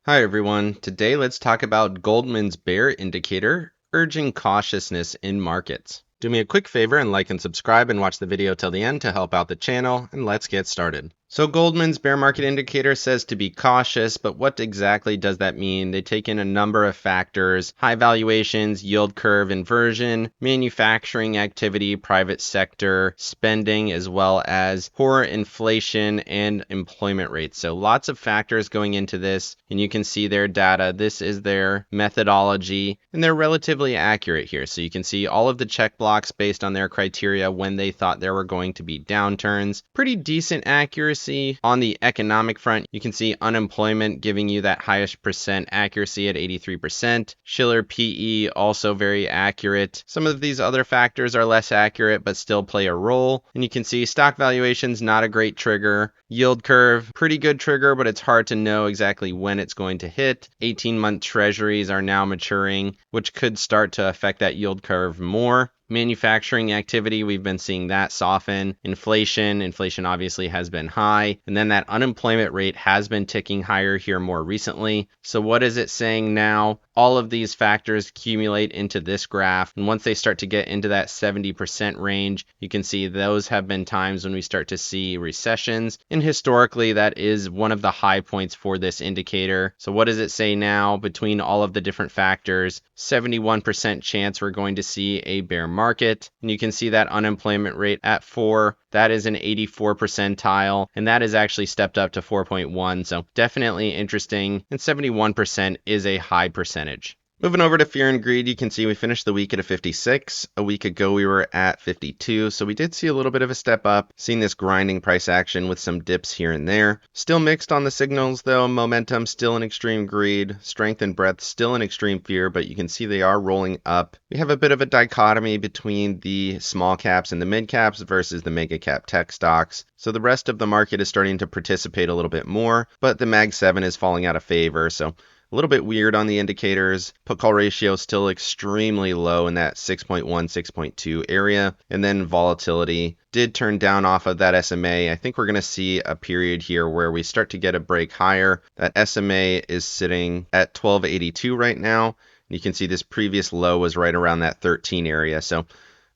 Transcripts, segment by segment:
Hi everyone. Today let's talk about Goldman's bear indicator urging cautiousness in markets. Do me a quick favor and like and subscribe and watch the video till the end to help out the channel, and let's get started. So Goldman's bear market indicator says to be cautious, but what exactly does that mean? They take in a number of factors: high valuations, yield curve inversion, manufacturing activity, private sector spending, as well as poor inflation and employment rates. So lots of factors going into this, and you can see their data. This is their methodology, and they're relatively accurate here. So you can see all of the check blocks based on their criteria when they thought there were going to be downturns. Pretty decent accuracy. On the economic front, you can see unemployment giving you that highest percent accuracy at 83%. Shiller PE also very accurate. Some of these other factors are less accurate but still play a role. And you can see stock valuations, not a great trigger. Yield curve, pretty good trigger, but it's hard to know exactly when it's going to hit. 18-month treasuries are now maturing, which could start to affect that yield curve more. Manufacturing activity, we've been seeing that soften. Inflation obviously has been high. And then that unemployment rate has been ticking higher here more recently. So what is it saying now? All of these factors accumulate into this graph. And once they start to get into that 70% range, you can see those have been times when we start to see recessions. And historically, that is one of the high points for this indicator. So what does it say now? Between all of the different factors, 71% chance we're going to see a bear market. And you can see that unemployment rate at 4. That is an 84 percentile, and that has actually stepped up to 4.1. So definitely interesting. And 71% is a high percentage. Moving over to fear and greed, you can see we finished the week at a 56. A week ago, we were at 52. So we did see a little bit of a step up, seeing this grinding price action with some dips here and there. Still mixed on the signals, though. Momentum still in extreme greed. Strength and breadth still in extreme fear, but you can see they are rolling up. We have a bit of a dichotomy between the small caps and the mid caps versus the mega cap tech stocks. So the rest of the market is starting to participate a little bit more, but the Mag 7 is falling out of favor. So a little bit weird on the indicators. Put call ratio still extremely low in that 6.1, 6.2 area. And then volatility did turn down off of that SMA. I think we're going to see a period here where we start to get a break higher. That SMA is sitting at 1282 right now. You can see this previous low was right around that 13 area. So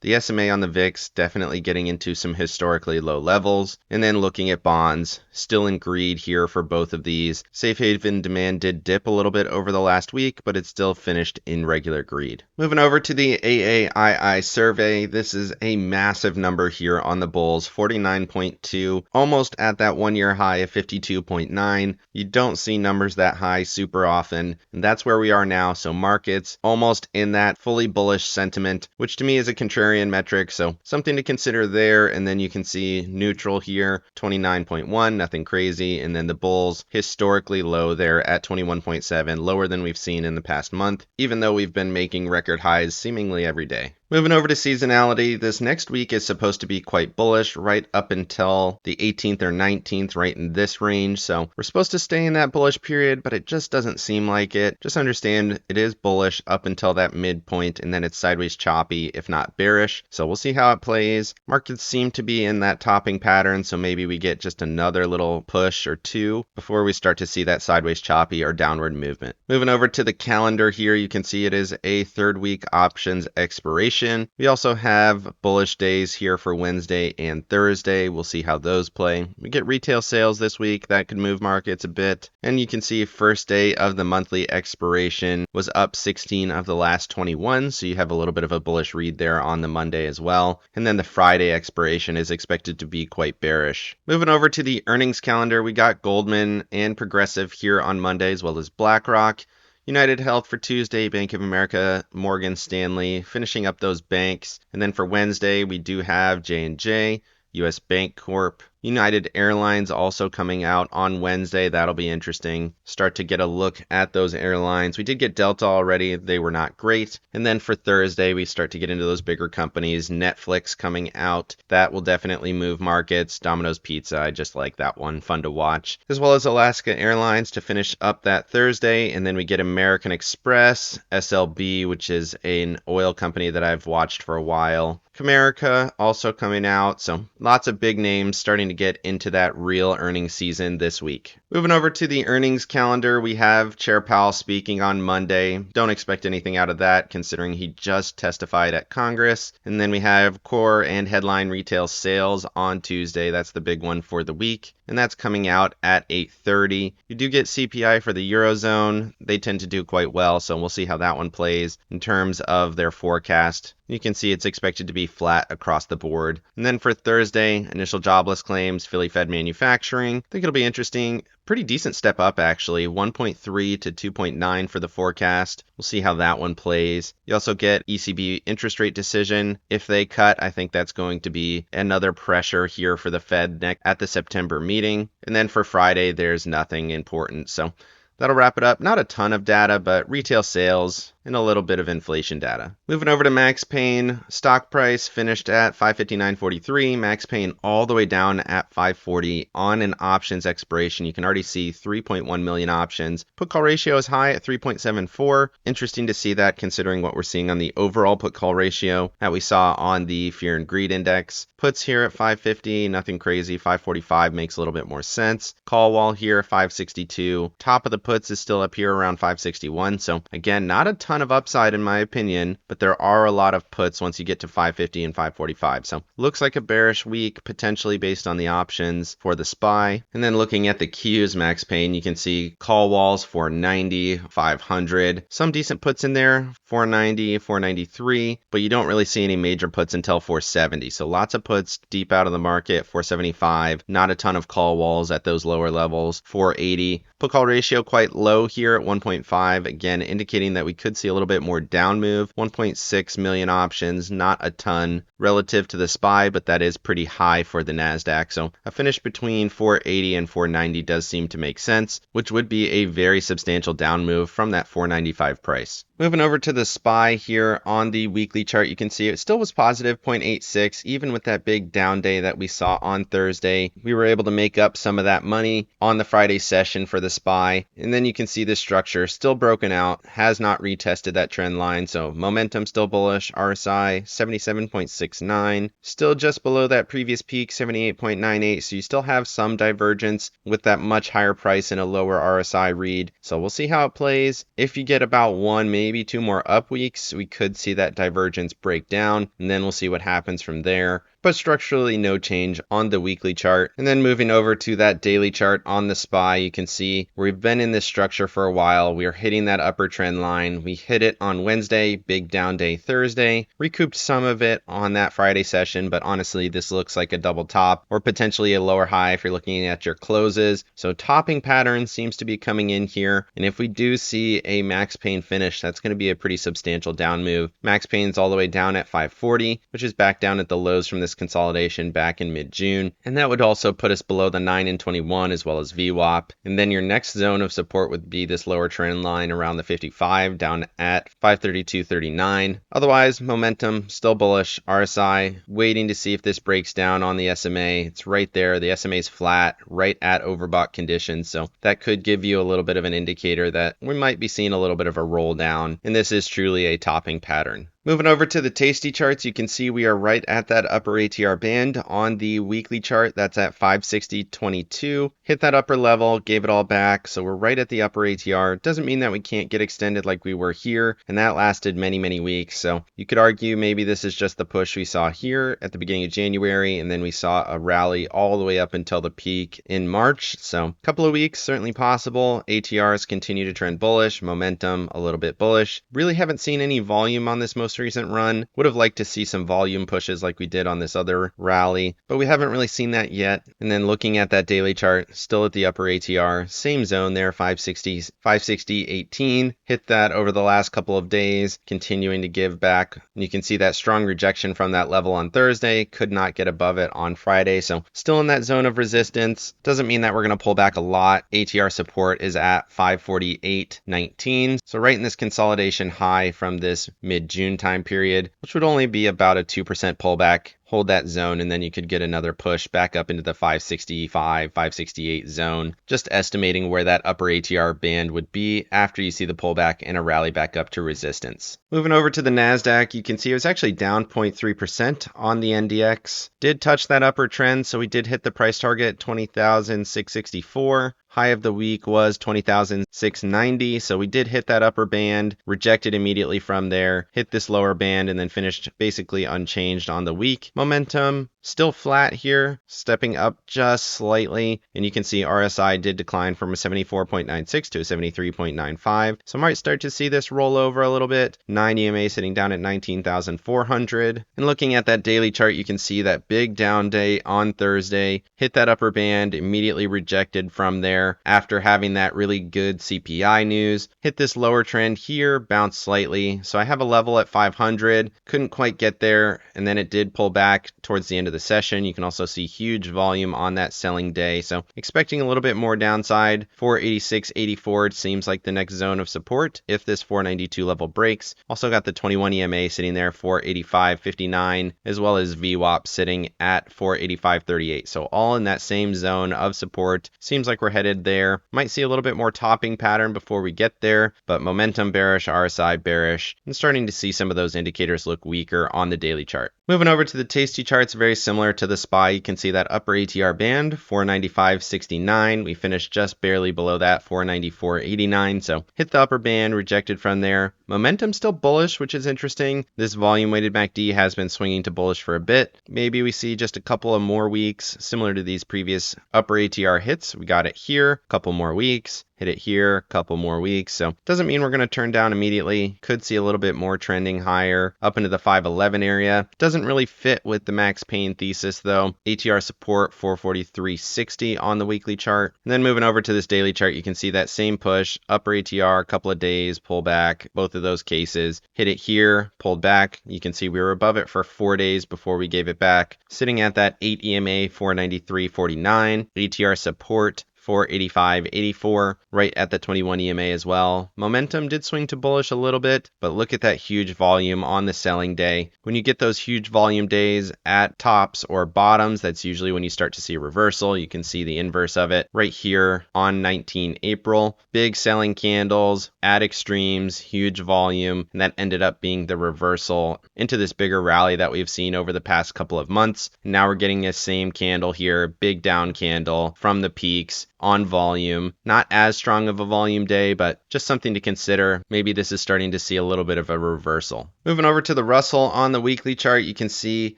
the SMA on the VIX definitely getting into some historically low levels. And then looking at bonds, still in greed here for both of these. Safe haven demand did dip a little bit over the last week, but it's still finished in regular greed. Moving over to the AAII survey, this is a massive number here on the bulls, 49.2, almost at that one-year high of 52.9. You don't see numbers that high super often, and that's where we are now. So markets almost in that fully bullish sentiment, which to me is a contrarian metric, so something to consider there. And then you can see neutral here, 29.1, nothing crazy. And then the bulls historically low there at 21.7, lower than we've seen in the past month, even though we've been making record highs seemingly every day. Moving over to seasonality, this next week is supposed to be quite bullish right up until the 18th or 19th, right in this range. So we're supposed to stay in that bullish period, but it just doesn't seem like it. Just understand it is bullish up until that midpoint, and then it's sideways choppy, if not bearish. So we'll see how it plays. Markets seem to be in that topping pattern, so maybe we get just another little push or two before we start to see that sideways choppy or downward movement. Moving over to the calendar here, you can see it is a third week options expiration. We also have bullish days here for Wednesday and Thursday. We'll see how those play. We get retail sales this week. That could move markets a bit. And you can see first day of the monthly expiration was up 16 of the last 21. So you have a little bit of a bullish read there on the Monday as well. And then the Friday expiration is expected to be quite bearish. Moving over to the earnings calendar, we got Goldman and Progressive here on Monday, as well as BlackRock. United Health for Tuesday, Bank of America, Morgan Stanley, finishing up those banks. And then for Wednesday, we do have J&J, U.S. Bank Corp, United Airlines also coming out on Wednesday. That'll be interesting. Start to get a look at those airlines. We did get Delta already. They were not great. And then for Thursday, we start to get into those bigger companies. Netflix coming out. That will definitely move markets. Domino's Pizza, I just like that one. Fun to watch. As well as Alaska Airlines to finish up that Thursday. And then we get American Express, SLB, which is an oil company that I've watched for a while. Comerica also coming out. So lots of big names starting to get into that real earnings season this week. Moving over to the earnings calendar, we have Chair Powell speaking on Monday. Don't expect anything out of that, considering he just testified at Congress. And then we have core and headline retail sales on Tuesday. That's the big one for the week, and that's coming out at 8:30. You do get CPI for the Eurozone. They tend to do quite well, so we'll see how that one plays in terms of their forecast. You can see it's expected to be flat across the board. And then for Thursday, initial jobless claims, Philly Fed manufacturing. I think it'll be interesting. Pretty decent step up, actually. 1.3 to 2.9 for the forecast. We'll see how that one plays. You also get ECB interest rate decision. If they cut, I think that's going to be another pressure here for the Fed at the September meeting. And then for Friday, there's nothing important. So that'll wrap it up. Not a ton of data, but retail sales and a little bit of inflation data. Moving over to Max Pain, stock price finished at $559.43. Max Pain all the way down at $540 on an options expiration. You can already see 3.1 million options. Put call ratio is high at 3.74. Interesting to see that considering what we're seeing on the overall put call ratio that we saw on the Fear and Greed Index. Puts here at 550, nothing crazy. 545 makes a little bit more sense. Call wall here 562. Top of the puts is still up here around 561. So again, not a ton of upside in my opinion, but there are a lot of puts once you get to 550 and 545. So looks like a bearish week potentially based on the options for the SPY. And then looking at the Qs Max Pain, you can see call walls 490, 500, some decent puts in there, 490, 493, but you don't really see any major puts until 470. So lots of puts deep out of the market, 475, not a ton of call walls at those lower levels, 480. Put call ratio quite low here at 1.5, again indicating that we could see a little bit more down move. 1.6 million options, not a ton relative to the SPY, but that is pretty high for the NASDAQ. So a finish between 480 and 490 does seem to make sense, which would be a very substantial down move from that 495 price. Moving over to the SPY here on the weekly chart, you can see it still was positive 0.86, even with that big down day that we saw on Thursday. We were able to make up some of that money on the Friday session for the SPY. And then you can see this structure still broken out, has not retested that trend line. So momentum still bullish, RSI 77.69, still just below that previous peak 78.98. So you still have some divergence with that much higher price and a lower RSI read. So we'll see how it plays. If you get about one, maybe two more up weeks, we could see that divergence break down, and then we'll see what happens from there. But structurally no change on the weekly chart. And then moving over to that daily chart on the SPY, you can see we've been in this structure for a while. We are hitting that upper trend line. We hit it on Wednesday, big down day Thursday, recouped some of it on that Friday session, but honestly this looks like a double top or potentially a lower high if you're looking at your closes. So topping pattern seems to be coming in here, and if we do see a Max Pain finish, that's going to be a pretty substantial down move. Max Pain's all the way down at 540, which is back down at the lows from this consolidation back in mid-June, and that would also put us below the 9 and 21 as well as VWAP. And then your next zone of support would be this lower trend line around the 55 down at 532.39. Otherwise, momentum still bullish. RSI waiting to see if this breaks down on the SMA. It's right there. The SMA is flat, right at overbought conditions, so that could give you a little bit of an indicator that we might be seeing a little bit of a roll down, and this is truly a topping pattern. Moving over to the Tasty charts, you can see we are right at that upper ATR band on the weekly chart. That's at 560.22. Hit that upper level, gave it all back. So we're right at the upper ATR. Doesn't mean that we can't get extended like we were here, and that lasted many, many weeks. So you could argue maybe this is just the push we saw here at the beginning of January, and then we saw a rally all the way up until the peak in March. So a couple of weeks, certainly possible. ATRs continue to trend bullish, momentum a little bit bullish. Really haven't seen any volume on this most recent run. Would have liked to see some volume pushes like we did on this other rally, but we haven't really seen that yet. And then looking at that daily chart, still at the upper ATR, same zone there, 560.18. Hit that over the last couple of days, continuing to give back. And you can see that strong rejection from that level on Thursday, could not get above it on Friday. So still in that zone of resistance. Doesn't mean that we're going to pull back a lot. ATR support is at 548.19. So right in this consolidation high from this mid-June time period, which would only be about a 2% pullback hold that zone, and then you could get another push back up into the 565, 568 zone, just estimating where that upper ATR band would be after you see the pullback and a rally back up to resistance. Moving over to the NASDAQ, you can see it was actually down 0.3% on the NDX. Did touch that upper trend, so we did hit the price target 20,664. High of the week was 20,690, so we did hit that upper band, rejected immediately from there, hit this lower band, and then finished basically unchanged on the week. Momentum still flat here, stepping up just slightly, and you can see RSI did decline from a 74.96 to a 73.95, so might start to see this roll over a little bit. 9 EMA sitting down at 19,400, and looking at that daily chart, you can see that big down day on Thursday, hit that upper band, immediately rejected from there after having that really good CPI news, hit this lower trend here, bounced slightly, so I have a level at 500, couldn't quite get there, and then it did pull back towards the end of the session. You can also see huge volume on that selling day, so expecting a little bit more downside. 486.84 seems like the next zone of support if this 492 level breaks. Also got the 21 EMA sitting there, 485.59, as well as VWAP sitting at 485.38, so all in that same zone of support. Seems like we're headed there. Might see a little bit more topping pattern before we get there, but momentum bearish, RSI bearish, and starting to see some of those indicators look weaker on the daily chart. Moving over to the Tasty charts, very similar to the SPY. You can see that upper ATR band, 495.69. We finished just barely below that, 494.89. So hit the upper band, rejected from there. Momentum still bullish, which is interesting. This volume weighted MACD has been swinging to bullish for a bit. Maybe we see just a couple of more weeks similar to these previous upper ATR hits. We got it here, a couple more weeks. Hit it here, a couple more weeks. So doesn't mean we're going to turn down immediately. Could see a little bit more trending higher up into the 511 area. Doesn't really fit with the Max Pain thesis though. ATR support 443.60 on the weekly chart. And then moving over to this daily chart, you can see that same push, upper ATR, a couple of days, pull back, both of those cases. Hit it here, pulled back. You can see we were above it for 4 days before we gave it back. Sitting at that 8 EMA 493.49. ATR support 485.84, right at the 21 EMA as well. Momentum did swing to bullish a little bit, but look at that huge volume on the selling day. When you get those huge volume days at tops or bottoms, that's usually when you start to see a reversal. You can see the inverse of it right here on 19 April. Big selling candles at extremes, huge volume, and that ended up being the reversal into this bigger rally that we've seen over the past couple of months. Now we're getting this same candle here, big down candle from the peaks on volume. Not as strong of a volume day, but just something to consider. Maybe this is starting to see a little bit of a reversal. Moving over to the Russell on the weekly chart, you can see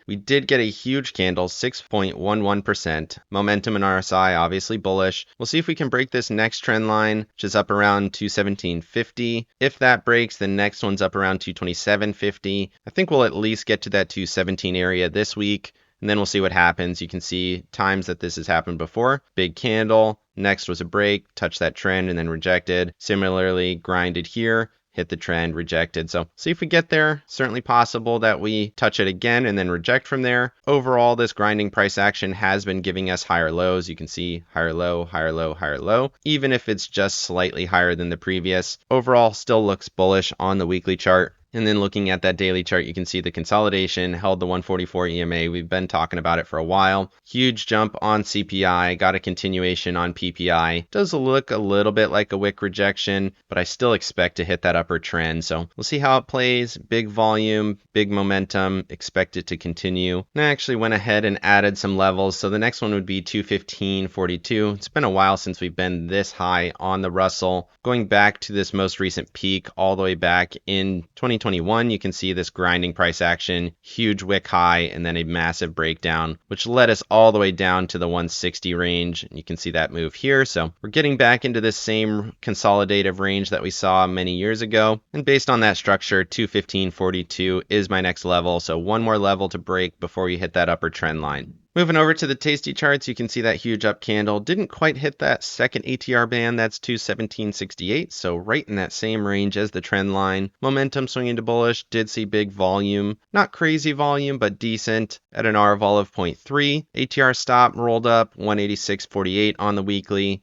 we did get a huge candle, 6.11%. Momentum and RSI obviously bullish. We'll see if we can break this next trend line, which is up around 217.50. If that breaks, the next one's up around 227.50. I think we'll at least get to that 217 area this week, and then we'll see what happens. You can see times that this has happened before. Big candle. Next was a break, touched that trend and then rejected. Similarly, grinded here, hit the trend, rejected. So see if we get there. Certainly possible that we touch it again and then reject from there. Overall, this grinding price action has been giving us higher lows. You can see higher low, higher low, higher low, even if it's just slightly higher than the previous. Overall, still looks bullish on the weekly chart. And then looking at that daily chart, you can see the consolidation held the 144 EMA. We've been talking about it for a while. Huge jump on CPI, got a continuation on PPI. Does look a little bit like a wick rejection, but I still expect to hit that upper trend. So we'll see how it plays. Big volume, big momentum, expect it to continue. And I actually went ahead and added some levels. So the next one would be 215.42. It's been a while since we've been this high on the Russell. Going back to this most recent peak all the way back in 2021, you can see this grinding price action, huge wick high, and then a massive breakdown, which led us all the way down to the 160 range. You can see that move here. So we're getting back into this same consolidative range that we saw many years ago. And based on that structure, 215.42 is my next level. So one more level to break before we hit that upper trend line. Moving over to the Tasty charts, you can see that huge up candle. Didn't quite hit that second ATR band, that's 217.68, so right in that same range as the trend line. Momentum swinging to bullish, did see big volume. Not crazy volume, but decent at an R vol of 0.3. ATR stop rolled up, 186.48 on the weekly.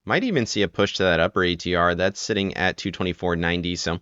Might even see a push to that upper ATR. That's sitting at 224.90, so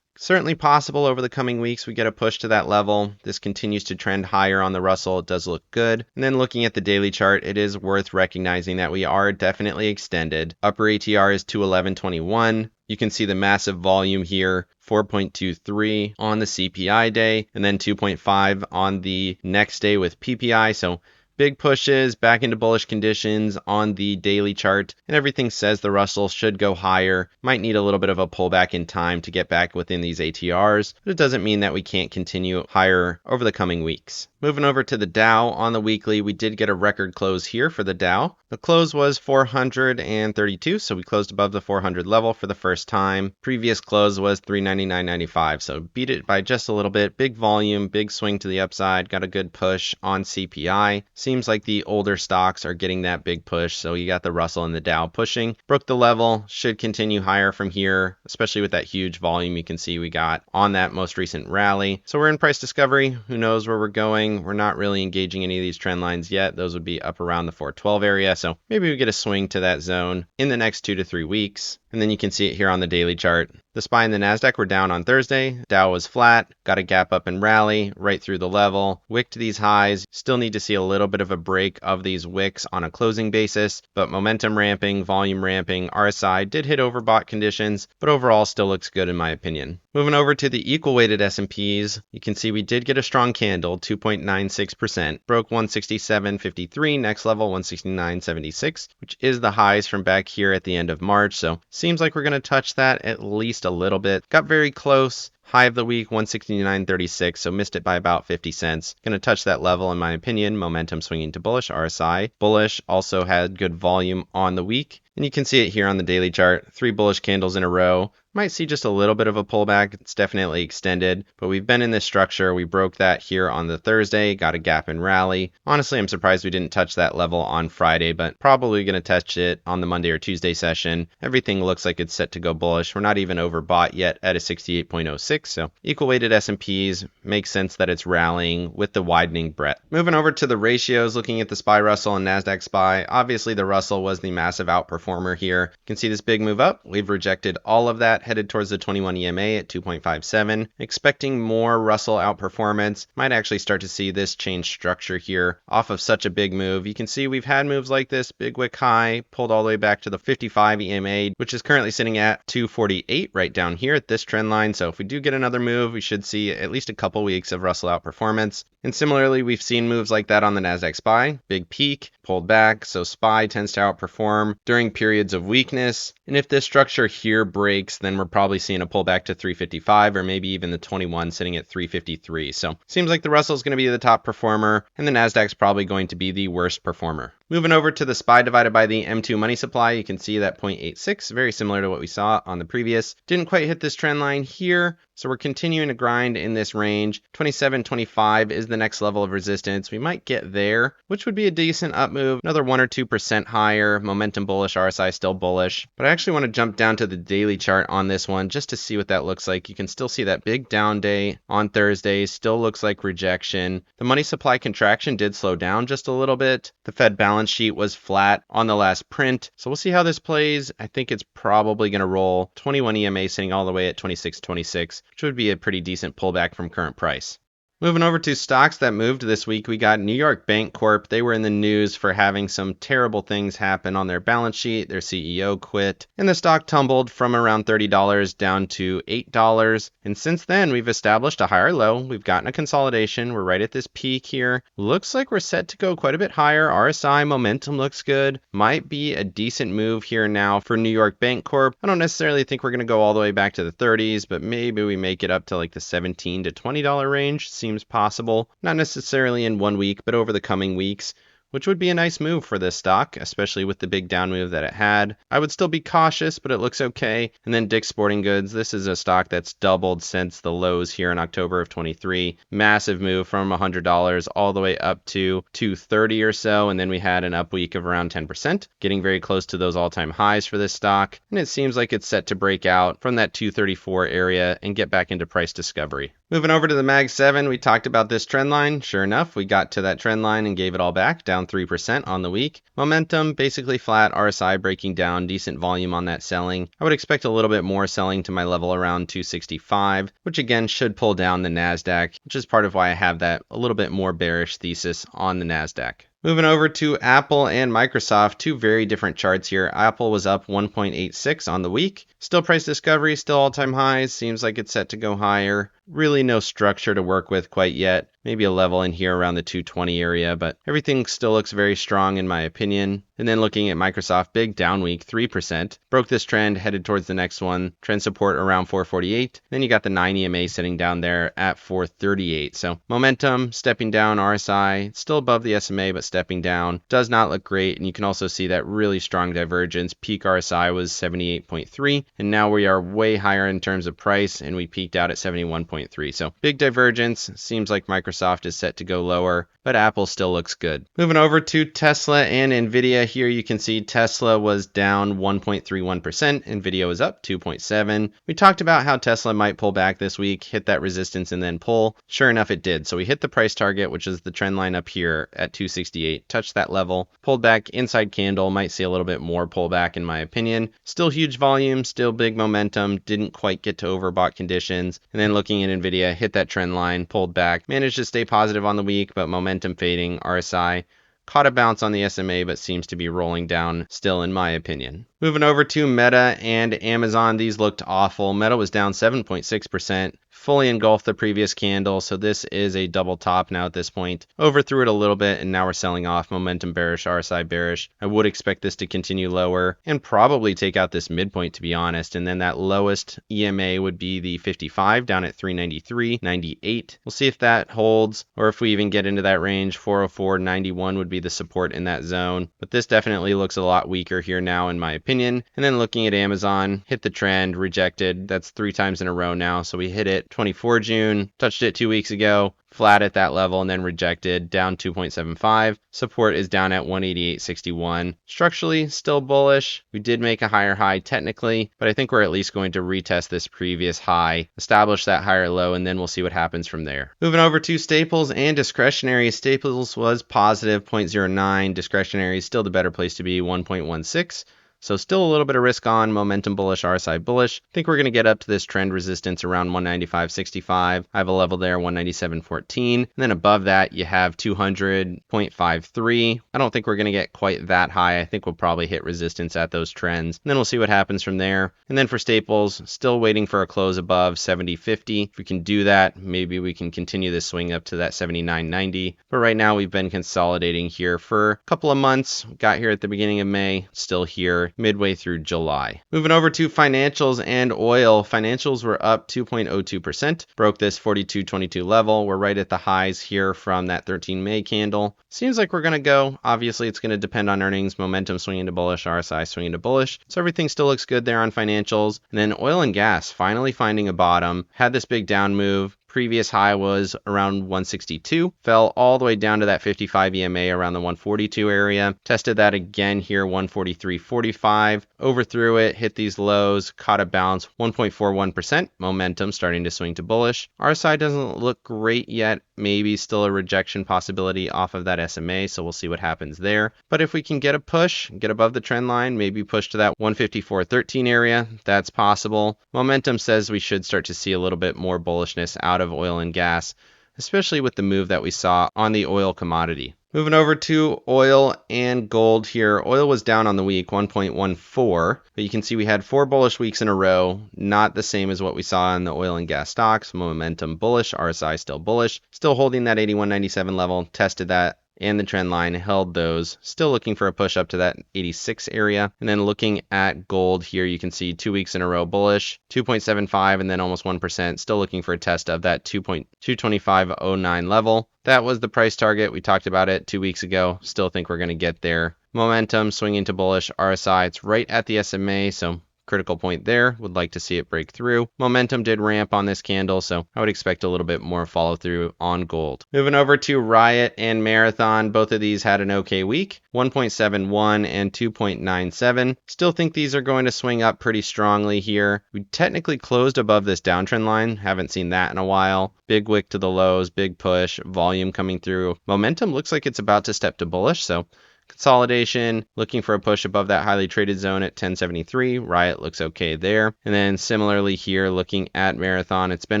Certainly possible over the coming weeks we get a push to that level. This continues to trend higher on the Russell. It does look good. And then looking at the daily chart, it is worth recognizing that we are definitely extended. Upper ATR is 211.21. You can see the massive volume here, 4.23 on the CPI day, and then 2.5 on the next day with PPI. So big pushes back into bullish conditions on the daily chart, and everything says the Russell should go higher. Might need a little bit of a pullback in time to get back within these ATRs, but it doesn't mean that we can't continue higher over the coming weeks. Moving over to the Dow on the weekly, we did get a record close here for the Dow. The close was 432, so we closed above the 400 level for the first time. Previous close was 399.95, so beat it by just a little bit. Big volume, big swing to the upside, got a good push on CPI. Seems like the older stocks are getting that big push, so you got the Russell and the Dow pushing. Broke the level, should continue higher from here, especially with that huge volume you can see we got on that most recent rally. So we're in price discovery. Who knows where we're going? We're not really engaging any of these trend lines yet. Those would be up around the 412 area, so maybe we get a swing to that zone in the next 2 to 3 weeks. And then you can see it here on the daily chart. The SPY and the NASDAQ were down on Thursday. Dow was flat, got a gap up and rally right through the level, wicked these highs. Still need to see a little bit of a break of these wicks on a closing basis, but momentum ramping, volume ramping, RSI did hit overbought conditions, but overall still looks good in my opinion. Moving over to the equal weighted S&Ps, you can see we did get a strong candle, 2.96%, broke 167.53, next level 169.76, which is the highs from back here at the end of March, so seems like we're going to touch that at least a little bit. Got very close. High of the week, 169.36, so missed it by about 50 cents. Going to touch that level in my opinion. Momentum swinging to bullish, RSI. Bullish also had good volume on the week. And you can see it here on the daily chart. 3 bullish candles in a row. Might see just a little bit of a pullback. It's definitely extended, but we've been in this structure. We broke that here on the Thursday, got a gap and rally. Honestly, I'm surprised we didn't touch that level on Friday, but probably going to touch it on the Monday or Tuesday session. Everything looks like it's set to go bullish. We're not even overbought yet at a 68.06, so equal weighted S&Ps makes sense that it's rallying with the widening breadth. Moving over to the ratios, looking at the SPY Russell and NASDAQ SPY, obviously the Russell was the massive outperformer here. You can see this big move up. We've rejected all of that, headed towards the 21 EMA at 2.57. Expecting more Russell outperformance. Might actually start to see this change structure here off of such a big move. You can see we've had moves like this, big wick high, pulled all the way back to the 55 EMA, which is currently sitting at 248 right down here at this trend line. So if we do get another move, we should see at least a couple weeks of Russell outperformance. And similarly, we've seen moves like that on the NASDAQ SPY. Big peak, pulled back, so SPY tends to outperform during periods of weakness. And if this structure here breaks, then we're probably seeing a pullback to 355 or maybe even the 21 sitting at 353. So seems like the Russell is going to be the top performer and the NASDAQ's probably going to be the worst performer. Moving over to the SPY divided by the M2 money supply, you can see that 0.86, very similar to what we saw on the previous. Didn't quite hit this trend line here, so we're continuing to grind in this range. 27.25 is the next level of resistance. We might get there, which would be a decent up move, another 1 or 2% higher. Momentum bullish, RSI still bullish. But I actually want to jump down to the daily chart on this one just to see what that looks like. You can still see that big down day on Thursday, still looks like rejection. The money supply contraction did slow down just a little bit. The Fed balance sheet was flat on the last print, so we'll see how this plays. I think it's probably going to roll. 21 EMA sitting all the way at 26.26, which would be a pretty decent pullback from current price. Moving over to stocks that moved this week, we got New York Bank Corp. They were in the news for having some terrible things happen on their balance sheet. Their CEO quit, and the stock tumbled from around $30 down to $8. And since then, we've established a higher low. We've gotten a consolidation. We're right at this peak here. Looks like we're set to go quite a bit higher. RSI momentum looks good. Might be a decent move here now for New York Bank Corp. I don't necessarily think we're going to go all the way back to the 30s, but maybe we make it up to like the $17 to $20 range. Seems possible, not necessarily in 1 week, but over the coming weeks, which would be a nice move for this stock, especially with the big down move that it had. I would still be cautious, but it looks okay. And then Dick's Sporting Goods, this is a stock that's doubled since the lows here in October of 23. Massive move from $100 all the way up to $230 or so, and then we had an up week of around 10%, getting very close to those all-time highs for this stock. And it seems like it's set to break out from that 234 area and get back into price discovery. Moving over to the Mag 7, we talked about this trend line. Sure enough, we got to that trend line and gave it all back, down 3% on the week. Momentum basically flat, RSI breaking down, decent volume on that selling. I would expect a little bit more selling to my level around 265, which again should pull down the NASDAQ, which is part of why I have that a little bit more bearish thesis on the NASDAQ. Moving over to Apple and Microsoft, two very different charts here. Apple was up 1.86 on the week. Still price discovery, still all-time highs. Seems like it's set to go higher. Really no structure to work with quite yet. Maybe a level in here around the 220 area, but everything still looks very strong in my opinion. And then looking at Microsoft, big down week, 3%. Broke this trend, headed towards the next one. Trend support around 448. Then you got the 9 EMA sitting down there at 438. So momentum stepping down, RSI still above the SMA, but stepping down. Does not look great. And you can also see that really strong divergence. Peak RSI was 78.3. And now we are way higher in terms of price, and we peaked out at 71.3. So big divergence. Seems like Microsoft is set to go lower, but Apple still looks good. Moving over to Tesla and NVIDIA, here you can see Tesla was down 1.31%, NVIDIA was up 2.7%. We talked about how Tesla might pull back this week, hit that resistance and then pull. Sure enough, it did. So we hit the price target, which is the trend line up here at 268, touched that level, pulled back inside candle, might see a little bit more pullback in my opinion. Still huge volume, still big momentum, didn't quite get to overbought conditions. And then looking at NVIDIA, hit that trend line, pulled back, managed to stay positive on the week, but momentum fading, RSI caught a bounce on the SMA, but seems to be rolling down still in my opinion. Moving over to Meta and Amazon, these looked awful. Meta was down 7.6%, fully engulfed the previous candle, so this is a double top now at this point. Overthrew it a little bit, and now we're selling off. Momentum bearish, RSI bearish. I would expect this to continue lower and probably take out this midpoint, to be honest, and then that lowest EMA would be the 55 down at 393.98. We'll see if that holds, or if we even get into that range. 404.91 would be the support in that zone, but this definitely looks a lot weaker here now in my opinion. And then looking at Amazon, hit the trend, rejected. That's 3 times in a row now. So we hit it 24 June, touched it 2 weeks ago, flat at that level, and then rejected, down 2.75. Support is down at 188.61. Structurally, still bullish. We did make a higher high technically, but I think we're at least going to retest this previous high, establish that higher low, and then we'll see what happens from there. Moving over to Staples and discretionary. Staples was positive 0.09. Discretionary is still the better place to be, 1.16. So still a little bit of risk on, momentum bullish, RSI bullish. I think we're going to get up to this trend resistance around 195.65. I have a level there, 197.14. And then above that, you have 200.53. I don't think we're going to get quite that high. I think we'll probably hit resistance at those trends. And then we'll see what happens from there. And then for Staples, still waiting for a close above 70.50. If we can do that, maybe we can continue this swing up to that 79.90. But right now, we've been consolidating here for a couple of months. Got here at the beginning of May, still here midway through July. Moving over to financials and oil. Financials were up 2.02%, broke this 42.22 level. We're right at the highs here from that 13 May candle. Seems like we're going to go. Obviously, it's going to depend on earnings, momentum swinging to bullish, RSI swinging to bullish. So everything still looks good there on financials. And then oil and gas finally finding a bottom, had this big down move. Previous high was around 162, fell all the way down to that 55 EMA around the 142 area. Tested that again here, 143.45, overthrew it, hit these lows, caught a bounce, 1.41%, momentum starting to swing to bullish. RSI doesn't look great yet, maybe still a rejection possibility off of that SMA, so we'll see what happens there. But if we can get a push, get above the trend line, maybe push to that 154.13 area, that's possible. Momentum says we should start to see a little bit more bullishness out of oil and gas, especially with the move that we saw on the oil commodity. Moving over to oil and gold here. Oil was down on the week, 1.14, but you can see we had 4 bullish weeks in a row, not the same as what we saw in the oil and gas stocks. Momentum bullish, RSI still bullish, still holding that 81.97 level, tested that and the trend line, held those, still looking for a push up to that 86 area. And then looking at gold here, you can see 2 weeks in a row bullish, 2.75 and then almost 1%, still looking for a test of that 2.225.09 level. That was the price target. We talked about it 2 weeks ago. Still think we're going to get there. Momentum swinging to bullish, RSI, it's right at the SMA, so Critical point there, would like to see it break through. Momentum did ramp on this candle, so I would expect a little bit more follow through on gold. Moving over to RIOT and Marathon, both of these had an okay week, 1.71 and 2.97. Still think these are going to swing up pretty strongly here. We technically closed above this downtrend line, haven't seen that in a while. Big wick to the lows, big push, volume coming through. Momentum looks like it's about to step to bullish, so consolidation, looking for a push above that highly traded zone at 1073. RIOT looks okay there. And then similarly here, looking at Marathon, it's been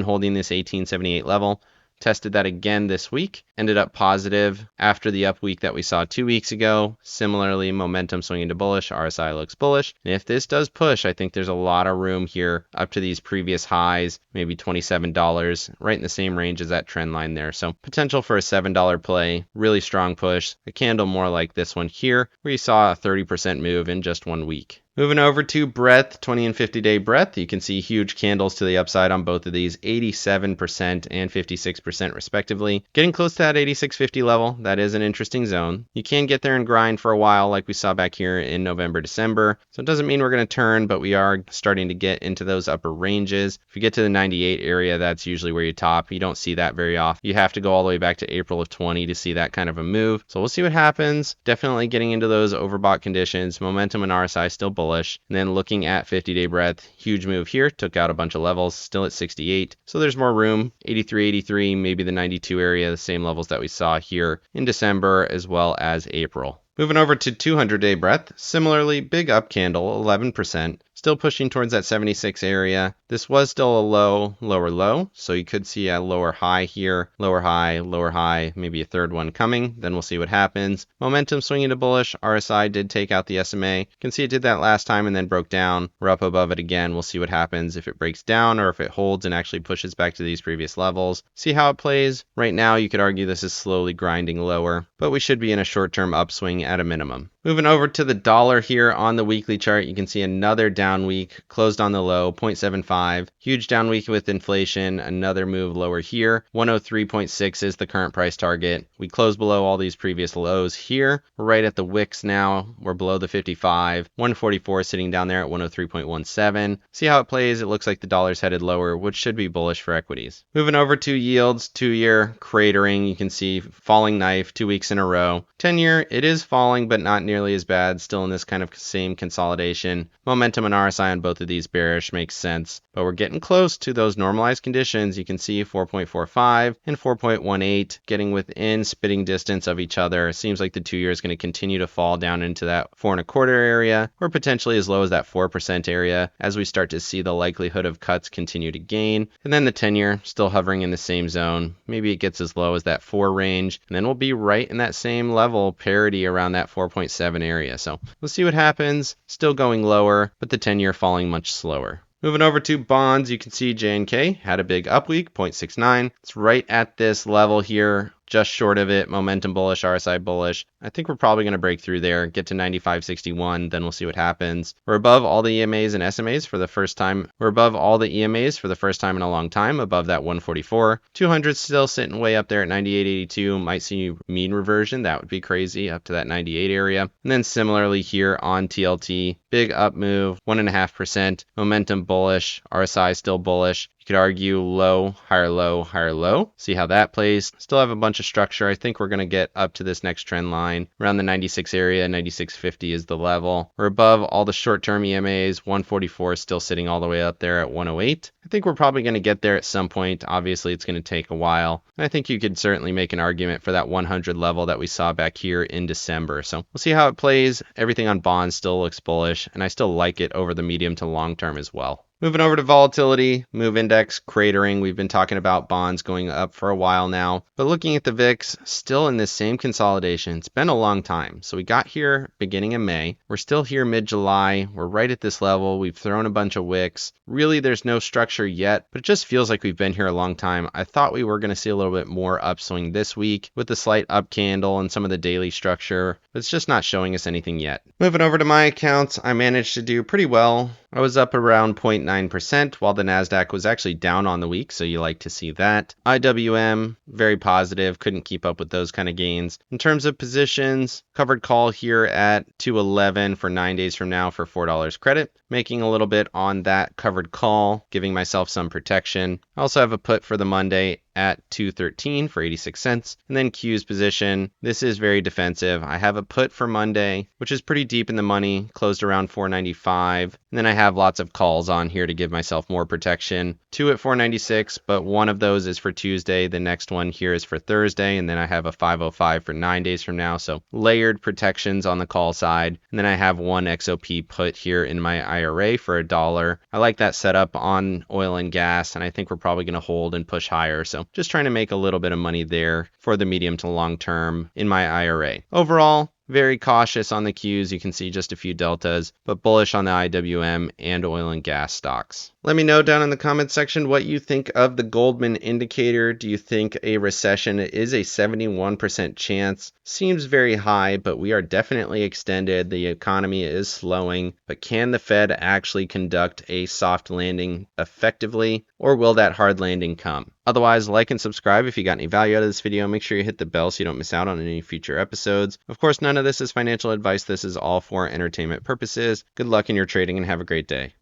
holding this 1878 level. Tested that again this week, ended up positive after the up week that we saw 2 weeks ago. Similarly, momentum swinging to bullish, RSI looks bullish. And if this does push, I think there's a lot of room here up to these previous highs, maybe $27, right in the same range as that trend line there. So potential for a $7 play, really strong push, a candle more like this one here, where you saw a 30% move in just 1 week. Moving over to breadth, 20 and 50-day breadth, you can see huge candles to the upside on both of these, 87% and 56% respectively. Getting close to that 8650 level, that is an interesting zone. You can get there and grind for a while like we saw back here in November, December. So it doesn't mean we're going to turn, but we are starting to get into those upper ranges. If you get to the 98 area, that's usually where you top. You don't see that very often. You have to go all the way back to April of 20 to see that kind of a move. So we'll see what happens. Definitely getting into those overbought conditions. Momentum and RSI still bullish. And then looking at 50-day breadth, huge move here, took out a bunch of levels, still at 68. So there's more room, 83, 83, maybe the 92 area, the same levels that we saw here in December as well as April. Moving over to 200-day breadth, similarly big up candle, 11%. Still pushing towards that 76 area. This was still a low, lower low, so you could see a lower high here, lower high, maybe a third one coming. Then we'll see what happens. Momentum swinging to bullish. RSI did take out the SMA. You can see it did that last time and then broke down. We're up above it again. We'll see what happens if it breaks down or if it holds and actually pushes back to these previous levels. See how it plays. Right now, you could argue this is slowly grinding lower, but we should be in a short-term upswing at a minimum. Moving over to the dollar here on the weekly chart, you can see another down week, closed on the low, 0.75. Huge down week with inflation, another move lower here. 103.6 is the current price target. We closed below all these previous lows here. We're right at the wicks now. We're below the 55. 144 sitting down there at 103.17. See how it plays. It looks like the dollar's headed lower, which should be bullish for equities. Moving over to yields, 2-year cratering. You can see falling knife 2 weeks in a row. 10-year, it is falling, but not nearly as bad. Still in this kind of same consolidation. Momentum and RSI on both of these bearish makes sense, but we're getting close to those normalized conditions. You can see 4.45 and 4.18 getting within spitting distance of each other. It seems like the 2-year is going to continue to fall down into that 4.25 area, or potentially as low as that 4% area as we start to see the likelihood of cuts continue to gain. And then the 10-year still hovering in the same zone. Maybe it gets as low as that 4 range, and then we'll be right in that same level parity around that 4.7 area. So we'll see what happens. Still going lower, but the 10-year falling much slower. Moving over to bonds, you can see J&K had a big up week, 0.69. It's right at this level here, just short of it. Momentum bullish, RSI bullish. I think we're probably going to break through there, get to 95.61, then we'll see what happens. We're above all the EMAs and SMAs for the first time. We're above all the EMAs for the first time in a long time, above that 144. 200 still sitting way up there at 98.82. Might see mean reversion. That would be crazy, up to that 98 area. And then similarly here on TLT, big up move, 1.5%. Momentum bullish, RSI still bullish. You could argue low, higher low, higher low. See how that plays. Still have a bunch of structure. I think we're going to get up to this next trend line. Around the 96 area, 96.50 is the level. We're above all the short-term EMAs. 144 is still sitting all the way up there at 108. I think we're probably going to get there at some point. Obviously, it's going to take a while. I think you could certainly make an argument for that 100 level that we saw back here in December. So we'll see how it plays. Everything on bonds still looks bullish, and I still like it over the medium to long term as well. Moving over to volatility, move index cratering. We've been talking about bonds going up for a while now, but looking at the VIX, still in this same consolidation. It's been a long time. So we got here beginning in May. We're still here mid-July. We're right at this level. We've thrown a bunch of wicks. Really, there's no structure yet, but it just feels like we've been here a long time. I thought we were going to see a little bit more upswing this week with the slight up candle and some of the daily structure, but it's just not showing us anything yet. Moving over to my accounts, I managed to do pretty well. I was up around 0.9%, while the NASDAQ was actually down on the week, so you like to see that. IWM, very positive, couldn't keep up with those kind of gains. In terms of positions, covered call here at 211 for 9 days from now for $4 credit. making a little bit on that covered call, giving myself some protection. I also have a put for the Monday at 213 for 86 cents. And then Q's position. This is very defensive. I have a put for Monday, which is pretty deep in the money, closed around 495. And then I have lots of calls on here to give myself more protection. 2 at 496, but one of those is for Tuesday. The next one here is for Thursday. And then I have a 505 for 9 days from now. So layered protections on the call side. And then I have one XOP put here in my IRA for $1. I like that setup on oil and gas, and I think we're probably going to hold and push higher. So just trying to make a little bit of money there for the medium to long term in my IRA. Overall, very cautious on the Qs. You can see just a few deltas, but bullish on the IWM and oil and gas stocks. Let me know down in the comments section what you think of the Goldman Indicator. Do you think a recession is a 71% chance? Seems very high, but we are definitely extended. The economy is slowing, but can the Fed actually conduct a soft landing effectively, or will that hard landing come? Otherwise, like and subscribe if you got any value out of this video. Make sure you hit the bell so you don't miss out on any future episodes. Of course, none of this is financial advice. This is all for entertainment purposes. Good luck in your trading and have a great day.